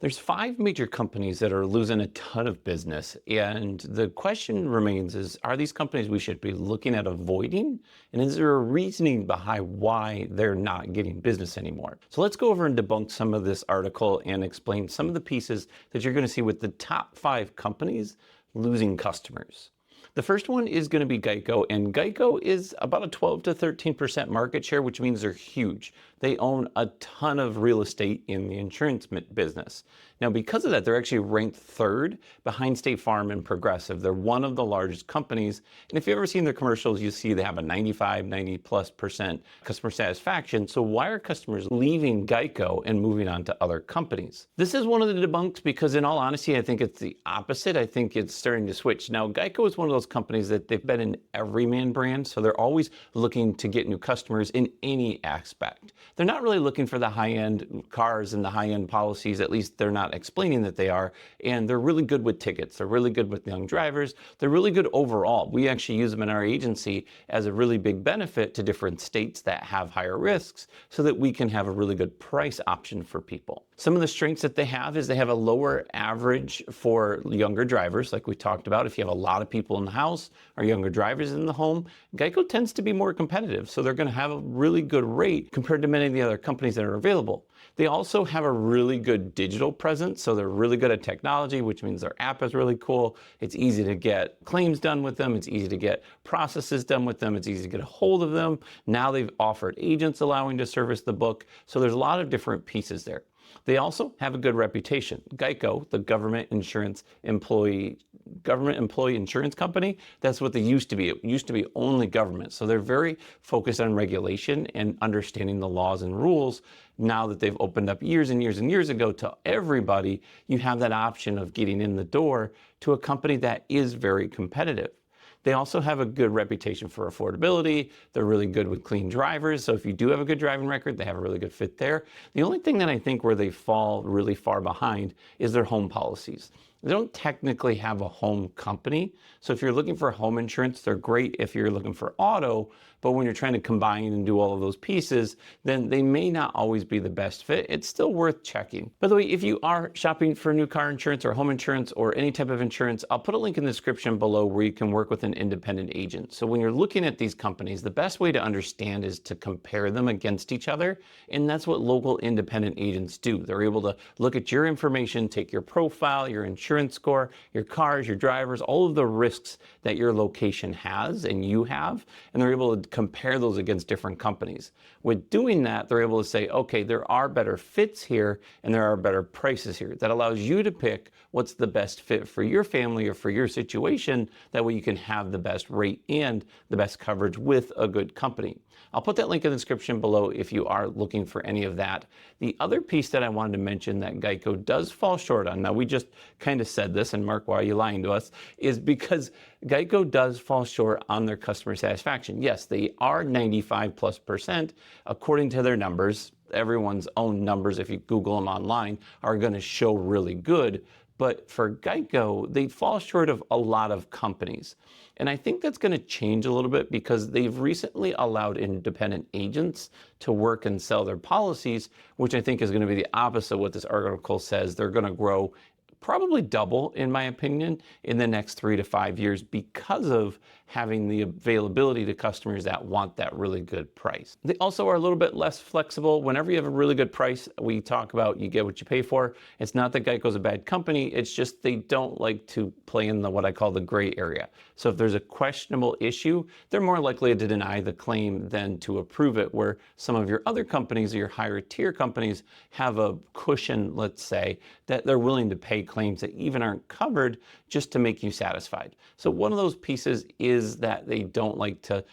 There's five major companies that are losing a ton of business. And the question remains is, are these companies we should be looking at avoiding? And is there a reasoning behind why they're not getting business anymore? So let's go over and debunk some of this article and explain some of the pieces that you're going to see with the top five companies losing customers. The first one is going to be Geico, and Geico is about a 12 to 13% market share, which means they're huge. They own a ton of real estate in the insurance business. Now, because of that, they're actually ranked third behind State Farm and Progressive. They're one of the largest companies. And if you've ever seen their commercials, you see they have a 95, 90+% customer satisfaction. So why are customers leaving Geico and moving on to other companies? This is one of the debunks because in all honesty, I think it's the opposite. I think it's starting to switch. Now, Geico is one of those companies that they've been an everyman brand. So they're always looking to get new customers in any aspect. They're not really looking for the high-end cars and the high-end policies. At least they're not explaining that they are. And they're really good with tickets. They're really good with young drivers. They're really good overall. We actually use them in our agency as a really big benefit to different states that have higher risks so that we can have a really good price option for people. Some of the strengths that they have is they have a lower average for younger drivers, like we talked about. If you have a lot of people in the house or younger drivers in the home, Geico tends to be more competitive. So they're going to have a really good rate compared to many of the other companies that are available. They also have a really good digital presence. So they're really good at technology, which means their app is really cool. It's easy to get claims done with them. It's easy to get processes done with them. It's easy to get a hold of them. Now they've offered agents allowing to service the book. So there's a lot of different pieces there. They also have a good reputation. Geico, the government employee insurance company, that's what they used to be. It used to be only government. So they're very focused on regulation and understanding the laws and rules. Now that they've opened up years and years and years ago to everybody, you have that option of getting in the door to a company that is very competitive. They also have a good reputation for affordability. They're really good with clean drivers. So if you do have a good driving record, they have a really good fit there. The only thing that I think where they fall really far behind is their home policies. They don't technically have a home company. So if you're looking for home insurance, they're great if you're looking for auto. But when you're trying to combine and do all of those pieces, then they may not always be the best fit. It's still worth checking. By the way, if you are shopping for new car insurance or home insurance or any type of insurance, I'll put a link in the description below where you can work with an independent agent. So when you're looking at these companies, the best way to understand is to compare them against each other. And that's what local independent agents do. They're able to look at your information, take your profile, your insurance score, your cars, your drivers, all of the risks that your location has and you have, and they're able to compare those against different companies. With doing that, they're able to say, okay, there are better fits here and there are better prices here. That allows you to pick what's the best fit for your family or for your situation. That way you can have the best rate and the best coverage with a good company. I'll put that link in the description below if you are looking for any of that. The other piece that I wanted to mention that Geico does fall short on, now we just kind of said this, and Mark, why are you lying to us, is because Geico does fall short on their customer satisfaction. Yes, they are 95+% according to their numbers. Everyone's own numbers, if you Google them online, are going to show really good. But for Geico, they fall short of a lot of companies. And I think that's going to change a little bit because they've recently allowed independent agents to work and sell their policies, which I think is going to be the opposite of what this article says. They're going to grow probably double, in my opinion, in the next 3 to 5 years because of having the availability to customers that want that really good price. They also are a little bit less flexible. Whenever you have a really good price, we talk about you get what you pay for. It's not that Geico's a bad company. It's just they don't like to play in what I call the gray area. So if there's a questionable issue, they're more likely to deny the claim than to approve it, where some of your other companies or your higher tier companies have a cushion, let's say, that they're willing to pay claims that even aren't covered just to make you satisfied. So one of those pieces is that they don't like to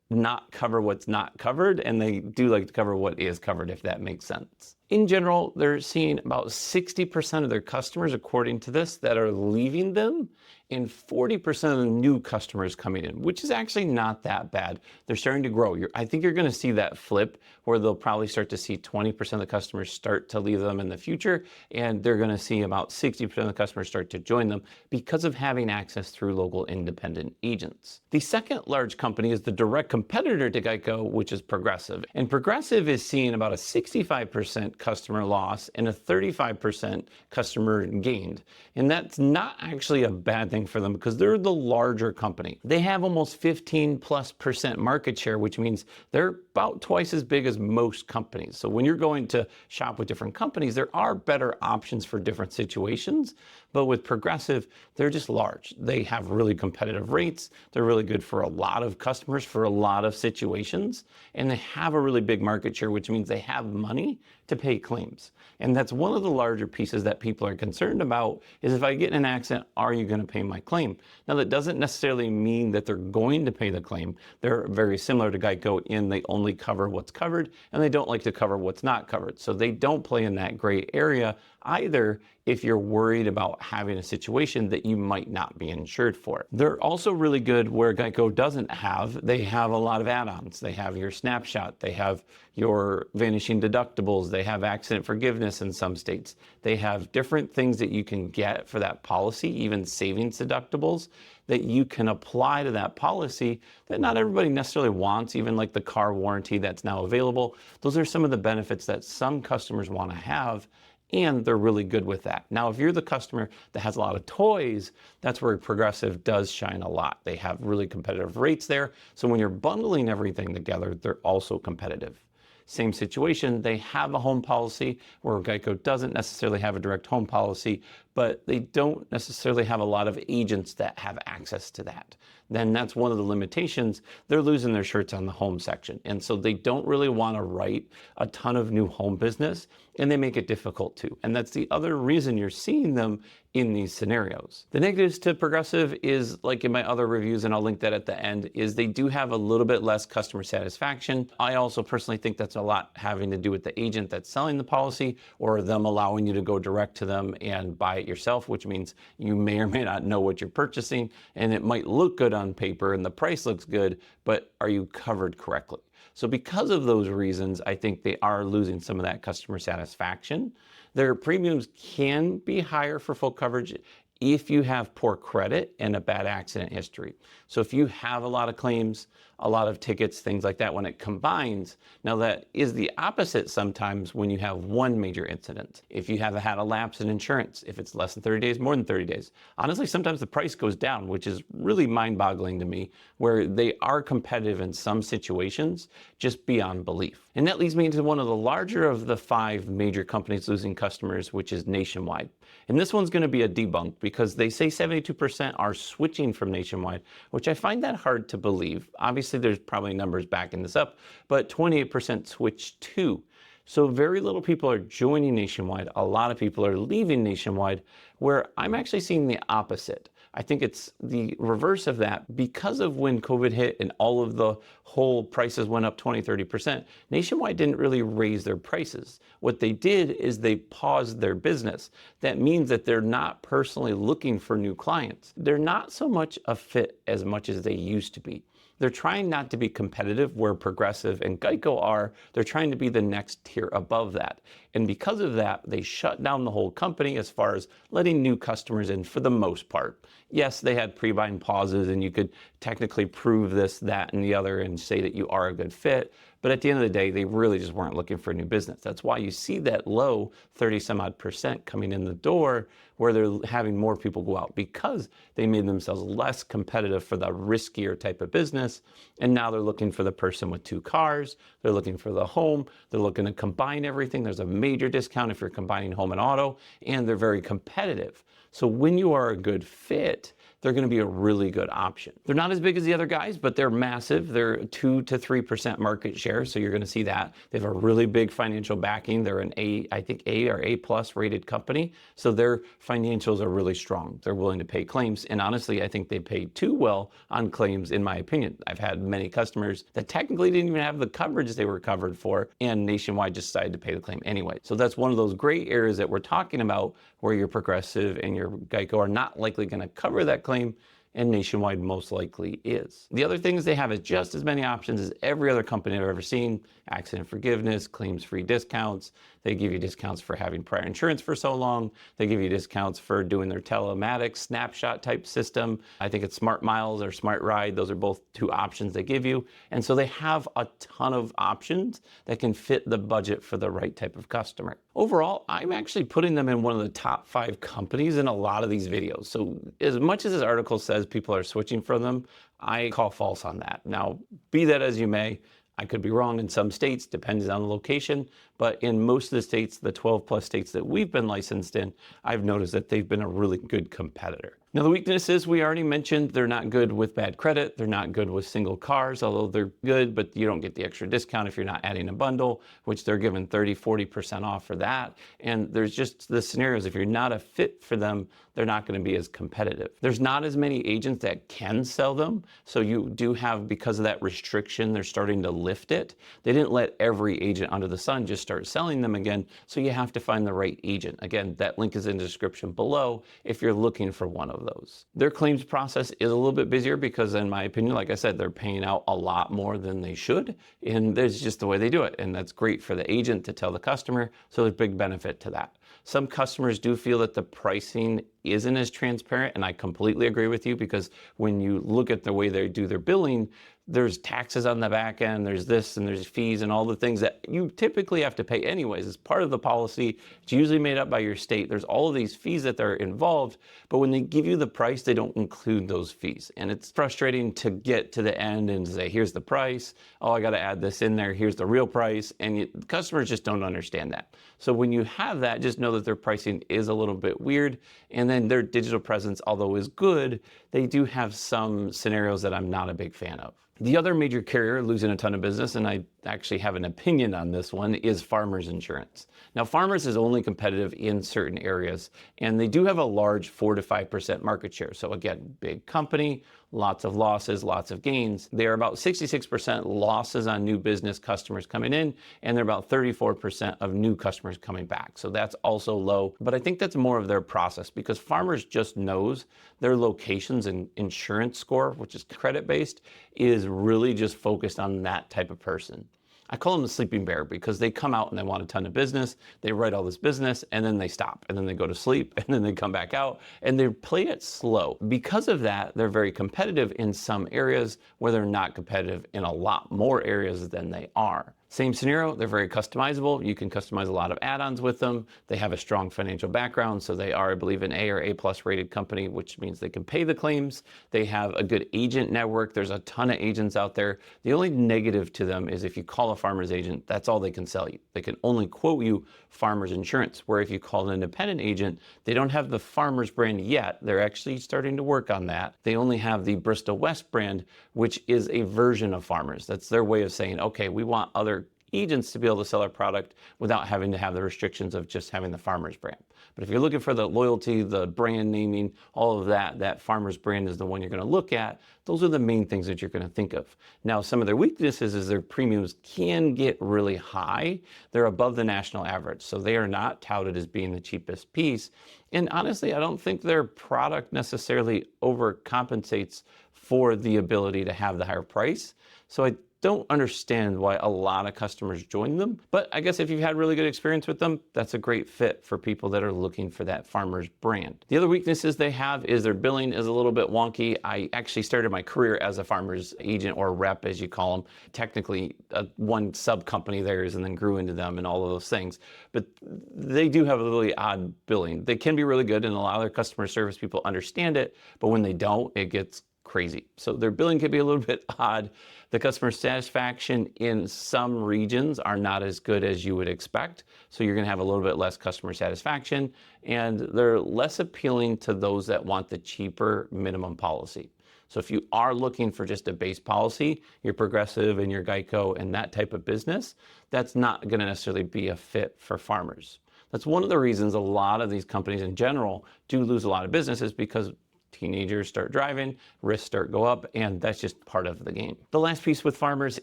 not cover what's not covered, and they do like to cover what is covered, if that makes sense. In general, they're seeing about 60% of their customers, according to this, that are leaving them. and 40% of the new customers coming in, which is actually not that bad. They're starting to grow. I think you're going to see that flip where they'll probably start to see 20% of the customers start to leave them in the future, and they're going to see about 60% of the customers start to join them because of having access through local independent agents. The second large company is the direct competitor to Geico, which is Progressive. And Progressive is seeing about a 65% customer loss and a 35% customer gained. And that's not actually a bad thing for them because they're the larger company. They have almost 15+% market share, which means they're about twice as big as most companies. So when you're going to shop with different companies, there are better options for different situations. But with Progressive, they're just large. They have really competitive rates. They're really good for a lot of customers for a lot of situations. And they have a really big market share, which means they have money to pay claims. And that's one of the larger pieces that people are concerned about is if I get in an accident, are you going to pay my claim? Now, that doesn't necessarily mean that they're going to pay the claim. They're very similar to Geico in they only cover what's covered and they don't like to cover what's not covered. So they don't play in that gray area either if you're worried about having a situation that you might not be insured for. They're also really good where Geico doesn't have. They have a lot of add-ons. They have your snapshot. They have your vanishing deductibles. They have accident forgiveness in some states. They have different things that you can get for that policy, even savings deductibles that you can apply to that policy that not everybody necessarily wants, even like the car warranty that's now available. Those are some of the benefits that some customers want to have, and they're really good with that. Now, if you're the customer that has a lot of toys, that's where Progressive does shine a lot. They have really competitive rates there. So when you're bundling everything together, they're also competitive. Same situation, they have a home policy where Geico doesn't necessarily have a direct home policy, but they don't necessarily have a lot of agents that have access to that. Then that's one of the limitations. They're losing their shirts on the home section. And so they don't really want to write a ton of new home business, and they make it difficult to. And that's the other reason you're seeing them in these scenarios. The negatives to Progressive is, like in my other reviews, and I'll link that at the end, is they do have a little bit less customer satisfaction. I also personally think that's a lot having to do with the agent that's selling the policy or them allowing you to go direct to them and buy it yourself, which means you may or may not know what you're purchasing, and it might look good on paper and the price looks good, but are you covered correctly? So because of those reasons, I think they are losing some of that customer satisfaction. Their premiums can be higher for full coverage if you have poor credit and a bad accident history. So if you have a lot of claims, a lot of tickets, things like that, when it combines, now that is the opposite sometimes when you have one major incident. If you have had a lapse in insurance, if it's less than 30 days, more than 30 days, honestly, sometimes the price goes down, which is really mind-boggling to me, where they are competitive in some situations, just beyond belief. And that leads me into one of the larger of the 5 major companies losing customers, which is Nationwide. And this one's going to be a debunk because they say 72% are switching from Nationwide, which I find that hard to believe. Obviously, there's probably numbers backing this up, but 28% switch too. So very little people are joining Nationwide. A lot of people are leaving Nationwide, where I'm actually seeing the opposite. I think it's the reverse of that. Because of when COVID hit and all of the whole prices went up 20-30%, Nationwide didn't really raise their prices. What they did is they paused their business. That means that they're not personally looking for new clients. They're not so much a fit as much as they used to be. They're trying not to be competitive where Progressive and Geico are. They're trying to be the next tier above that. And because of that, they shut down the whole company as far as letting new customers in for the most part. Yes, they had pre-bind pauses and you could technically prove this, that, and the other and say that you are a good fit. But at the end of the day, they really just weren't looking for new business. That's why you see that low 30-some-odd% coming in the door where they're having more people go out because they made themselves less competitive for the riskier type of business. And now they're looking for the person with 2 cars. They're looking for the home. They're looking to combine everything. There's a major discount if you're combining home and auto, and they're very competitive. So when you are a good fit, they're going to be a really good option. They're not as big as the other guys, but they're massive. They're 2 to 3% market share, so you're going to see that. They have a really big financial backing. They're an I think A or A+ rated company, so their financials are really strong. They're willing to pay claims, and honestly, I think they pay too well on claims, in my opinion. I've had many customers that technically didn't even have the coverage they were covered for, and Nationwide just decided to pay the claim anyway. So that's one of those gray areas that we're talking about where your Progressive and your Geico are not likely going to cover that claim, and Nationwide most likely is. The other things they have is just as many options as every other company I've ever seen. Accident forgiveness, claims-free discounts. They give you discounts for having prior insurance for so long. They give you discounts for doing their telematics snapshot type system. I think it's Smart Miles or Smart Ride. Those are both two options they give you. And so they have a ton of options that can fit the budget for the right type of customer. Overall, I'm actually putting them in one of the top 5 companies in a lot of these videos. So as much as this article says people are switching from them, I call false on that. Now, be that as you may, I could be wrong in some states, depends on the location, but in most of the states, the 12 plus states that we've been licensed in, I've noticed that they've been a really good competitor. Now the weaknesses we already mentioned, they're not good with bad credit, they're not good with single cars, although they're good, but you don't get the extra discount if you're not adding a bundle, which they're giving 30–40% off for that. And there's just the scenarios, if you're not a fit for them, they're not going to be as competitive. There's not as many agents that can sell them, so you do have, because of that restriction, they're starting to lift it. They didn't let every agent under the sun just start selling them again, so you have to find the right agent. Again, that link is in the description below if you're looking for one of those. Their claims process is a little bit busier because, in my opinion, like I said, they're paying out a lot more than they should, and there's just the way they do it, and that's great for the agent to tell the customer, so there's big benefit to that. Some customers do feel that the pricing isn't as transparent, and I completely agree with you, because when you look at the way they do their billing, there's taxes on the back end, there's this, and there's fees and all the things that you typically have to pay anyways. It's part of the policy. It's usually made up by your state. There's all of these fees that are involved, but when they give you the price, they don't include those fees. And it's frustrating to get to the end and say, here's the price. Oh, I got to add this in there. Here's the real price. And customers just don't understand that. So when you have that, just know that their pricing is a little bit weird. And then their digital presence, although is good, they do have some scenarios that I'm not a big fan of. The other major carrier losing a ton of business, and I actually have an opinion on this one, is Farmers Insurance. Now, Farmers is only competitive in certain areas, and they do have a large 4–5% market share. So again, big company, lots of losses, lots of gains. They are about 66% losses on new business customers coming in, and they're about 34% of new customers coming back. So that's also low, but I think that's more of their process, because Farmers just knows their locations and insurance score, which is credit-based, is really just focused on that type of person. I call them the sleeping bear, because they come out and they want a ton of business, they write all this business, and then they stop, and then they go to sleep, and then they come back out, and they play it slow. Because of that, they're very competitive in some areas where they're not competitive in a lot more areas than they are. Same scenario, they're very customizable. You can customize a lot of add-ons with them. They have a strong financial background, so they are, I believe, an A or A+ rated company, which means they can pay the claims. They have a good agent network. There's a ton of agents out there. The only negative to them is if you call a Farmers agent, that's all they can sell you. They can only quote you Farmers Insurance, where if you call an independent agent, they don't have the Farmers brand yet. They're actually starting to work on that. They only have the Bristol West brand, which is a version of Farmers. That's their way of saying, okay, we want other agents to be able to sell our product without having to have the restrictions of just having the Farmers brand. But if you're looking for the loyalty, the brand naming, all of that, that Farmers brand is the one you're going to look at. Those are the main things that you're going to think of. Now, some of their weaknesses is their premiums can get really high. They're above the national average, so they are not touted as being the cheapest piece. And honestly, I don't think their product necessarily overcompensates for the ability to have the higher price. So I don't understand why a lot of customers join them, but I guess if you've had really good experience with them, that's a great fit for people that are looking for that Farmers brand. The other weaknesses they have is their billing is a little bit wonky. I actually started my career as a Farmers agent, or rep as you call them. Technically, one sub company theirs, and then grew into them and all of those things. But they do have a really odd billing. They can be really good, and a lot of their customer service people understand it, but when they don't, it gets crazy. So their billing can be a little bit odd. The customer satisfaction in some regions are not as good as you would expect. So you're going to have a little bit less customer satisfaction, and they're less appealing to those that want the cheaper minimum policy. So if you are looking for just a base policy, your Progressive and your Geico and that type of business, that's not going to necessarily be a fit for Farmers. That's one of the reasons a lot of these companies in general do lose a lot of business, is because Teenagers start driving, risks start go up, and that's just part of the game. The last piece with Farmers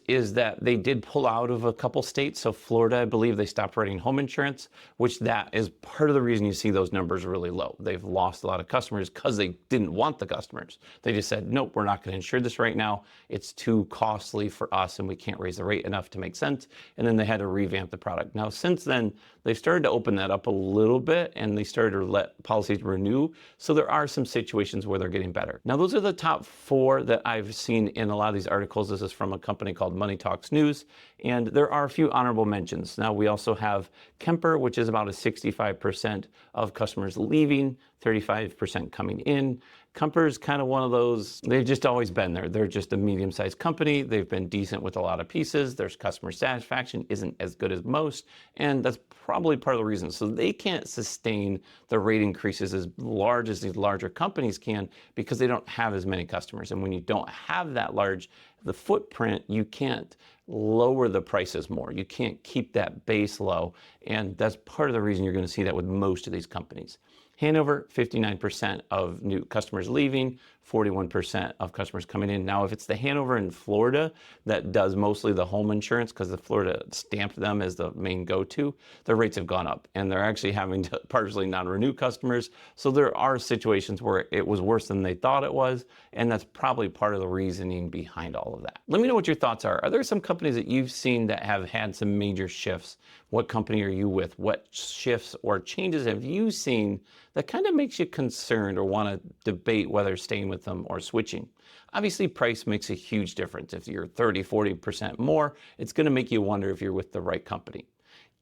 is that they did pull out of a couple states. So Florida, I believe they stopped writing home insurance, which that is part of the reason you see those numbers really low. They've lost a lot of customers because they didn't want the customers. They just said, nope, we're not going to insure this right now. It's too costly for us and we can't raise the rate enough to make sense. And then they had to revamp the product. Now, since then, they've started to open that up a little bit and they started to let policies renew. So there are some situations where they're getting better. Now, those are the top 4 that I've seen in a lot of these articles. This is from a company called Money Talks News, and there are a few honorable mentions. Now, we also have Kemper, which is about a 65% of customers leaving, 35% coming in. Kemper's kind of one of those, they've just always been there. They're just a medium-sized company. They've been decent with a lot of pieces. Their customer satisfaction isn't as good as most, and that's probably part of the reason. So they can't sustain the rate increases as large as these larger companies can because they don't have as many customers. And when you don't have that large, the footprint, you can't lower the prices more. You can't keep that base low. And that's part of the reason you're going to see that with most of these companies. Hanover, 59% of new customers leaving, 41% of customers coming in. Now, if it's the Hanover in Florida that does mostly the home insurance, because the Florida stamped them as the main go-to, their rates have gone up and they're actually having to partially non-renew customers. So there are situations where it was worse than they thought it was, and that's probably part of the reasoning behind all of that. Let me know what your thoughts are. Are there some companies that you've seen that have had some major shifts? What company are you with? What shifts or changes have you seen that kind of makes you concerned or want to debate whether staying with them or switching? Obviously, price makes a huge difference. If you're 30, 40% more, it's going to make you wonder if you're with the right company.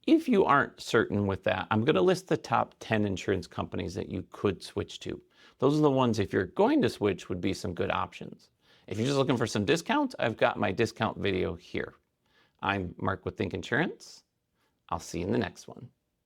If you aren't certain with that, I'm going to list the top 10 insurance companies that you could switch to. Those are the ones, if you're going to switch, would be some good options. If you're just looking for some discounts, I've got my discount video here. I'm Mark with Think Insurance. I'll see you in the next one.